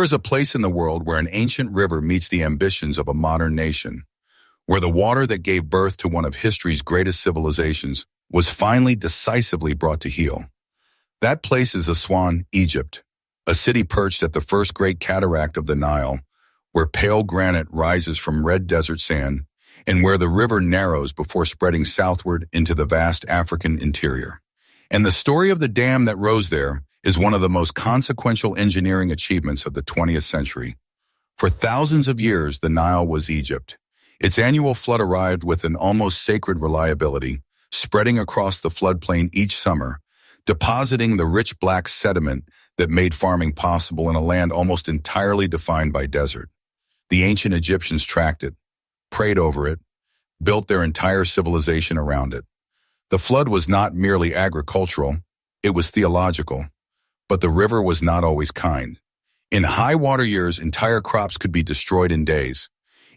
There is a place in the world where an ancient river meets the ambitions of a modern nation, where the water that gave birth to one of history's greatest civilizations was finally decisively brought to heel. That place is Aswan, Egypt, a city perched at the first great cataract of the Nile, where pale granite rises from red desert sand and where the river narrows before spreading southward into the vast African interior. And the story of the dam that rose there is one of the most consequential engineering achievements of the 20th century. For thousands of years, the Nile was Egypt. Its annual flood arrived with an almost sacred reliability, spreading across the floodplain each summer, depositing the rich black sediment that made farming possible in a land almost entirely defined by desert. The ancient Egyptians tracked it, prayed over it, built their entire civilization around it. The flood was not merely agricultural, it was theological. But the river was not always kind. In high water years, entire crops could be destroyed in days.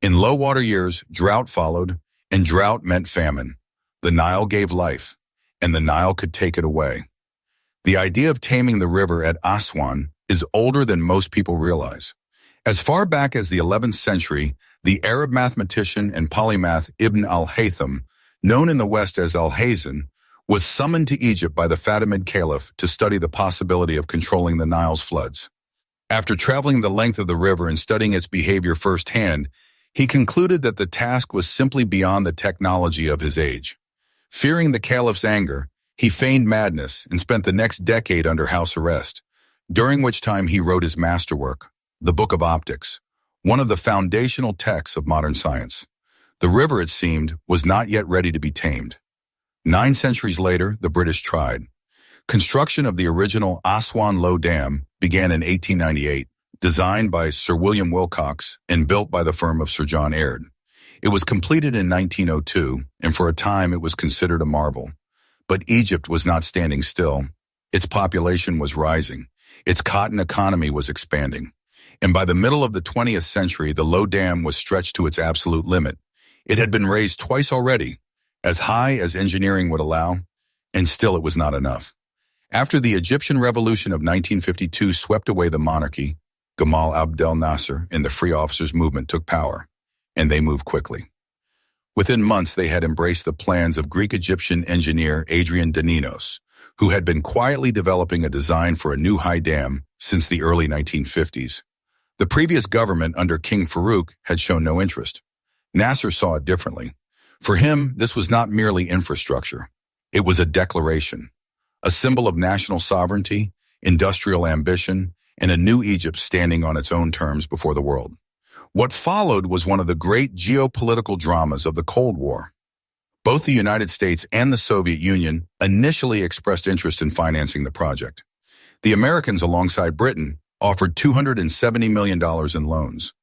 In low water years, drought followed, and drought meant famine. The Nile gave life, and the Nile could take it away. The idea of taming the river at Aswan is older than most people realize. As far back as the 11th century, the Arab mathematician and polymath Ibn al-Haytham, known in the West as al-Haytham, was summoned to Egypt by the Fatimid Caliph to study the possibility of controlling the Nile's floods. After traveling the length of the river and studying its behavior firsthand, he concluded that the task was simply beyond the technology of his age. Fearing the Caliph's anger, he feigned madness and spent the next decade under house arrest, during which time he wrote his masterwork, the Book of Optics, one of the foundational texts of modern science. The river, it seemed, was not yet ready to be tamed. 9 centuries later, the British tried. Construction of the original Aswan Low Dam began in 1898, designed by Sir William Wilcox and built by the firm of Sir John Aird. It was completed in 1902, and for a time it was considered a marvel. But Egypt was not standing still. Its population was rising. Its cotton economy was expanding. And by the middle of the 20th century, the Low Dam was stretched to its absolute limit. It had been raised twice already, as high as engineering would allow, and still it was not enough. After the Egyptian Revolution of 1952 swept away the monarchy, Gamal Abdel Nasser and the Free Officers movement took power, and they moved quickly. Within months, they had embraced the plans of Greek-Egyptian engineer Adrian Daninos, who had been quietly developing a design for a new high dam since the early 1950s. The previous government under King Farouk had shown no interest. Nasser saw it differently. For him, this was not merely infrastructure. It was a declaration, a symbol of national sovereignty, industrial ambition, and a new Egypt standing on its own terms before the world. What followed was one of the great geopolitical dramas of the Cold War. Both the United States and the Soviet Union initially expressed interest in financing the project. The Americans, alongside Britain, offered $270 million in loans.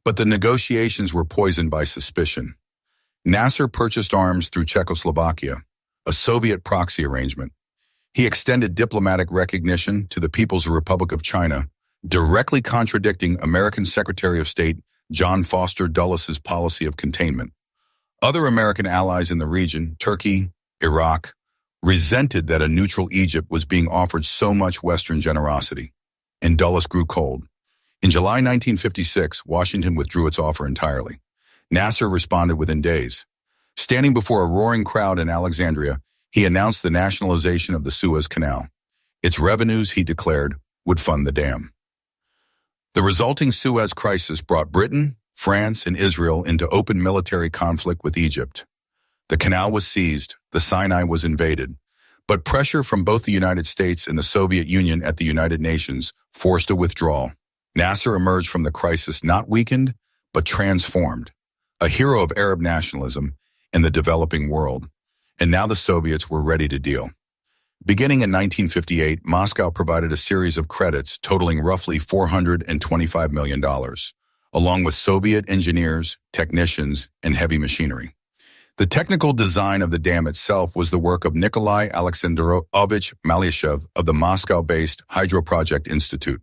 But the negotiations were poisoned by suspicion. Nasser purchased arms through Czechoslovakia, a Soviet proxy arrangement. He extended diplomatic recognition to the People's Republic of China, directly contradicting American Secretary of State John Foster Dulles' policy of containment. Other American allies in the region, Turkey, Iraq, resented that a neutral Egypt was being offered so much Western generosity, and Dulles grew cold. In July 1956, Washington withdrew its offer entirely. Nasser responded within days. Standing before a roaring crowd in Alexandria, he announced the nationalization of the Suez Canal. Its revenues, he declared, would fund the dam. The resulting Suez crisis brought Britain, France, and Israel into open military conflict with Egypt. The canal was seized, the Sinai was invaded, but pressure from both the United States and the Soviet Union at the United Nations forced a withdrawal. Nasser emerged from the crisis not weakened, but transformed, a hero of Arab nationalism in the developing world. And now the Soviets were ready to deal. Beginning in 1958, Moscow provided a series of credits totaling roughly $425 million, along with Soviet engineers, technicians, and heavy machinery. The technical design of the dam itself was the work of Nikolai Alexandrovich Malyshev of the Moscow-based Hydroproject Institute.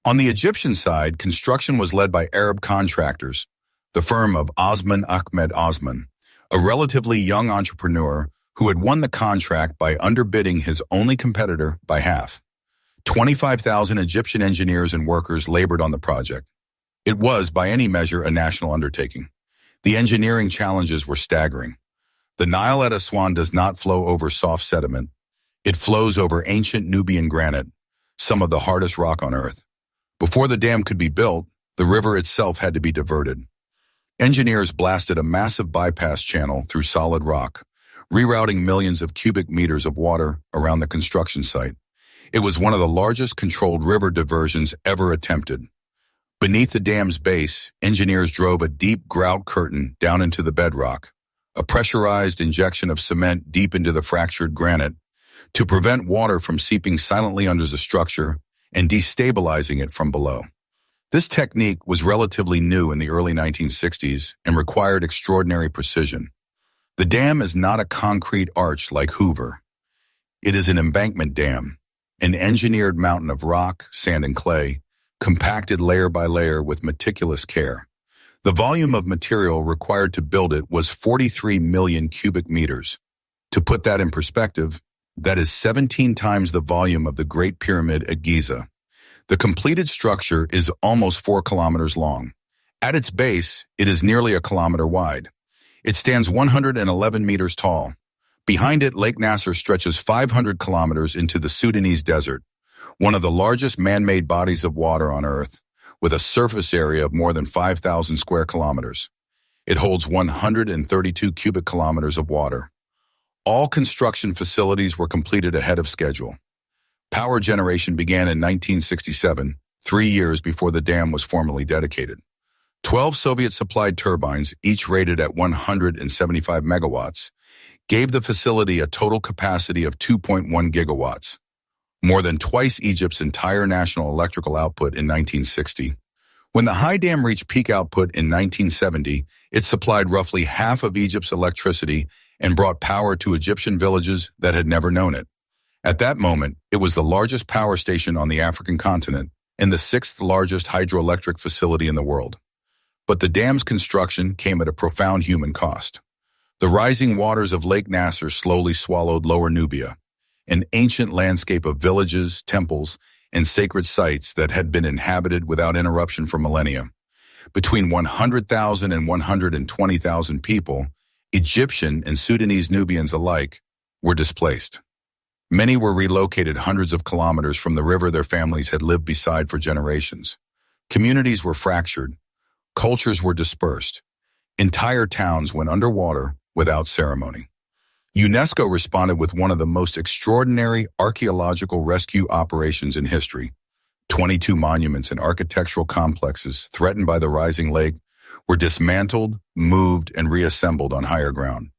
On the Egyptian side, construction was led by Arab contractors, the firm of Osman Ahmed Osman, a relatively young entrepreneur who had won the contract by underbidding his only competitor by half. 25,000 Egyptian engineers and workers labored on the project. It was, by any measure, a national undertaking. The engineering challenges were staggering. The Nile at Aswan does not flow over soft sediment. It flows over ancient Nubian granite, some of the hardest rock on Earth. Before the dam could be built, the river itself had to be diverted. Engineers blasted a massive bypass channel through solid rock, rerouting millions of cubic meters of water around the construction site. It was one of the largest controlled river diversions ever attempted. Beneath the dam's base, engineers drove a deep grout curtain down into the bedrock, a pressurized injection of cement deep into the fractured granite, to prevent water from seeping silently under the structure and destabilizing it from below. This technique was relatively new in the early 1960s and required extraordinary precision. The dam is not a concrete arch like Hoover. It is an embankment dam, an engineered mountain of rock, sand, and clay, compacted layer by layer with meticulous care. The volume of material required to build it was 43 million cubic meters. To put that in perspective, that is 17 times the volume of the Great Pyramid at Giza. The completed structure is almost 4 kilometers long. At its base, it is nearly a kilometer wide. It stands 111 meters tall. Behind it, Lake Nasser stretches 500 kilometers into the Sudanese desert, one of the largest man-made bodies of water on Earth, with a surface area of more than 5,000 square kilometers. It holds 132 cubic kilometers of water. All construction facilities were completed ahead of schedule. Power generation began in 1967, 3 years before the dam was formally dedicated. 12 Soviet-supplied turbines, each rated at 175 megawatts, gave the facility a total capacity of 2.1 gigawatts, more than twice Egypt's entire national electrical output in 1960. When the high dam reached peak output in 1970, it supplied roughly half of Egypt's electricity and brought power to Egyptian villages that had never known it. At that moment, it was the largest power station on the African continent and the 6th largest hydroelectric facility in the world. But the dam's construction came at a profound human cost. The rising waters of Lake Nasser slowly swallowed Lower Nubia, an ancient landscape of villages, temples, and sacred sites that had been inhabited without interruption for millennia. Between 100,000 and 120,000 people, Egyptian and Sudanese Nubians alike, were displaced. Many were relocated hundreds of kilometers from the river their families had lived beside for generations. Communities were fractured. Cultures were dispersed. Entire towns went underwater without ceremony. UNESCO responded with one of the most extraordinary archaeological rescue operations in history. 22 monuments and architectural complexes threatened by the rising lake were dismantled, moved, and reassembled on higher ground.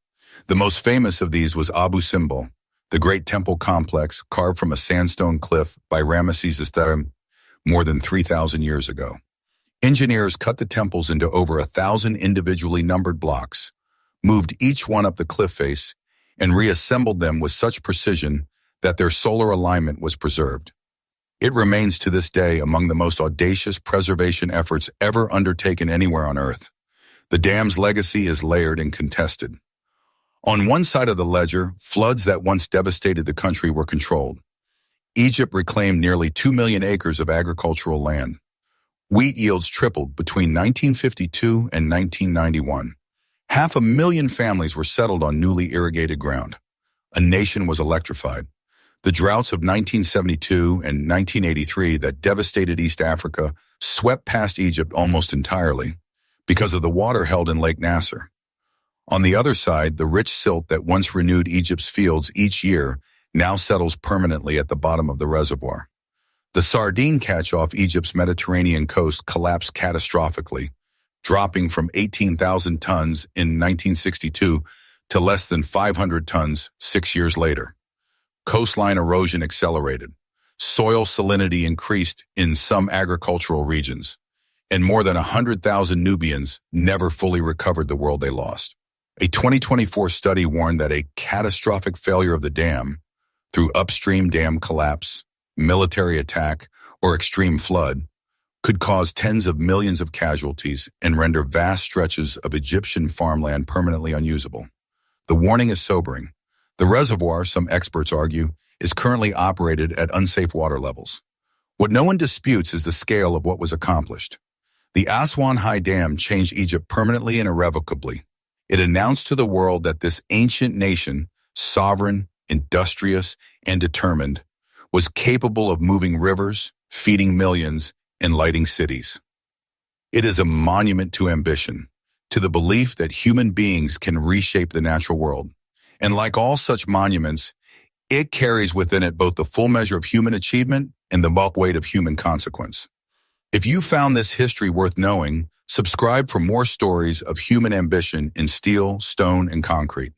The most famous of these was Abu Simbel, the great temple complex carved from a sandstone cliff by Ramesses II more than 3,000 years ago. Engineers cut the temples into over 1,000 individually numbered blocks, moved each one up the cliff face, and reassembled them with such precision that their solar alignment was preserved. It remains to this day among the most audacious preservation efforts ever undertaken anywhere on Earth. The dam's legacy is layered and contested. On one side of the ledger, floods that once devastated the country were controlled. Egypt reclaimed nearly 2 million acres of agricultural land. Wheat yields tripled between 1952 and 1991. 500,000 families were settled on newly irrigated ground. A nation was electrified. The droughts of 1972 and 1983 that devastated East Africa swept past Egypt almost entirely because of the water held in Lake Nasser. On the other side, the rich silt that once renewed Egypt's fields each year now settles permanently at the bottom of the reservoir. The sardine catch off Egypt's Mediterranean coast collapsed catastrophically, dropping from 18,000 tons in 1962 to less than 500 tons 6 years later. Coastline erosion accelerated. Soil salinity increased in some agricultural regions, and more than 100,000 Nubians never fully recovered the world they lost. A 2024 study warned that a catastrophic failure of the dam, through upstream dam collapse, military attack, or extreme flood, could cause tens of millions of casualties and render vast stretches of Egyptian farmland permanently unusable. The warning is sobering. The reservoir, some experts argue, is currently operated at unsafe water levels. What no one disputes is the scale of what was accomplished. The Aswan Dam changed Egypt permanently and irrevocably. It announced to the world that this ancient nation, sovereign, industrious, and determined, was capable of moving rivers, feeding millions, and lighting cities. It is a monument to ambition, to the belief that human beings can reshape the natural world. And like all such monuments, it carries within it both the full measure of human achievement and the bulk weight of human consequence. If you found this history worth knowing, subscribe for more stories of human ambition in steel, stone, and concrete.